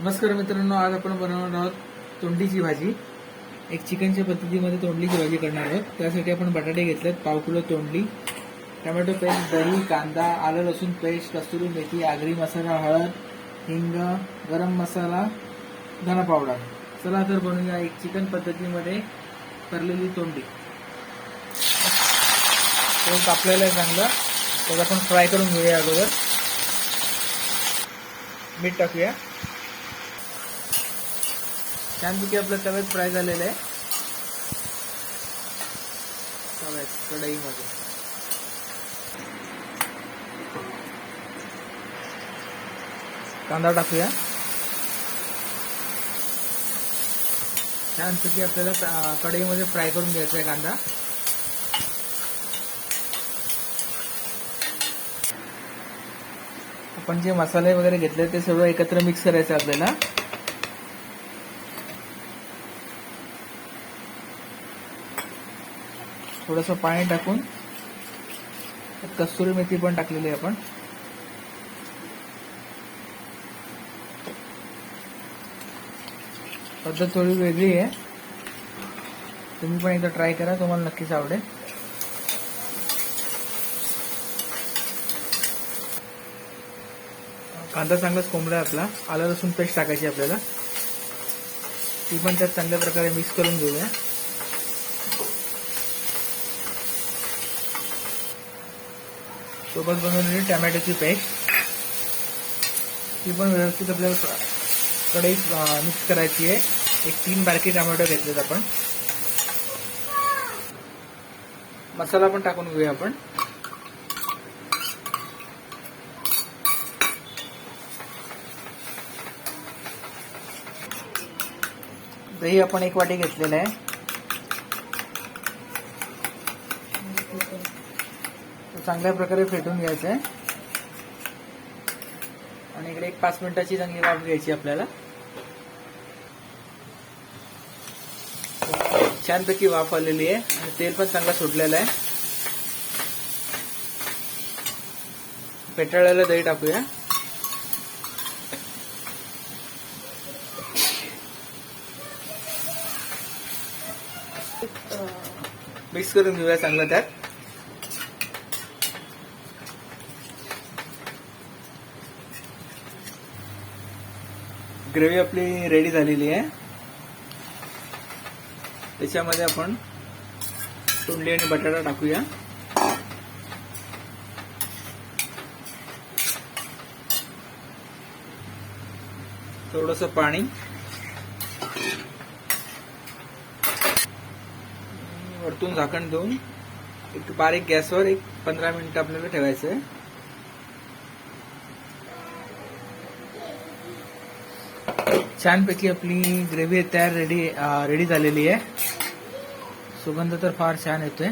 नमस्कार मित्रांनो, आज आपण बनवणार आहोत तोंडलीची भाजी. एक चिकनच्या पद्धतीमध्ये तोंडलीची भाजी करणार आहोत. त्यासाठी आपण बटाटे घेतलेत, पाव किलो तोंडली, टोमॅटो पेस्ट, दही, कांदा, आलं लसूण पेस्ट, कस्तुरी मेथी, आगरी मसाला, हळद, हिंग, गरम मसाला, धना पावडर. चला तर बनवूया एक चिकन पद्धतीमध्ये करलेली तोंडली. तेल तापलेलं आहे चांगलं, तर आपण फ्राय करून घेऊया. अगोदर मीठ टाकूया. छानपैकी आपलं तव्यात फ्राय झालेलं आहे. तव्यात कढईमध्ये कांदा टाकूया. छानपैकी आपल्याला कढईमध्ये फ्राय करून घ्यायचा आहे कांदा. आपण जे मसाले वगैरे घेतले ते सगळं एकत्र मिक्स करायचं आपल्याला. थोडंसं पाणी टाकून कस्तुरी मेथी पण टाकलेली आहे आपण. पद्धत थोडी वेगळी आहे, तुम्ही पण एकदा ट्राय करा, तुम्हाला नक्कीच आवडेल. कांदा चांगलाच कोंबला आहे आपला. आलं लसूण पेस्ट टाकायची आपल्याला, ती पण त्यात चांगल्या प्रकारे मिक्स करून घेऊया. सोबत बनवलेली टोमॅटोची पेस्ट, ती पण व्यवस्थित आपल्याला कढईत मिक्स करायची आहे. एक 3 बारके टोमॅटो घेतलेत आपण. मसाला पण टाकून घेऊया आपण. दही आपण 1 वाटी घेतलेलं आहे. चांगल्या प्रकारे फेटून घ्यायचं आहे आणि इकडे एक 5 मिनिटाची चांगली वाफ घ्यायची आपल्याला. छानपैकी वाफ आलेली आहे आणि तेल पण चांगलं सुटलेलं आहे. फेटाळलेलं दही टाकूया. मिक्स करून घेऊया चांगलं त्यात. ग्रेव्ही आपली रेडी झालेली आहे. त्याच्यामध्ये आपण तोंडली आणि बटाटा टाकूया. थोडंसं पाणी, वरतून झाकण देऊन एक बारीक गॅसवर 15 मिनिटं आपल्याला ठेवायचं आहे. छानपैकी आपली ग्रेव्ही तयार रेडी झालेली आहे. सुगंध तर फार छान येतोय.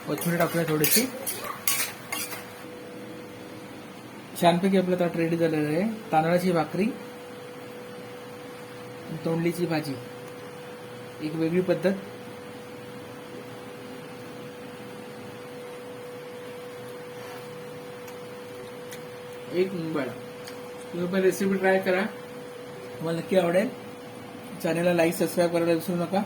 कोथिंबीर टाकूया थोडीशी. छानपैकी आपलं ताट रेडी झालेलं आहे. तांदळाची भाकरी, तोंडलीची भाजी, एक वेगळी पद्धत. एक नंबर. तुम्ही पण रेसिपी ट्राय करा, तुम्हाला नक्की आवडेल. चॅनलला लाईक सबस्क्राईब करायला विसरू नका.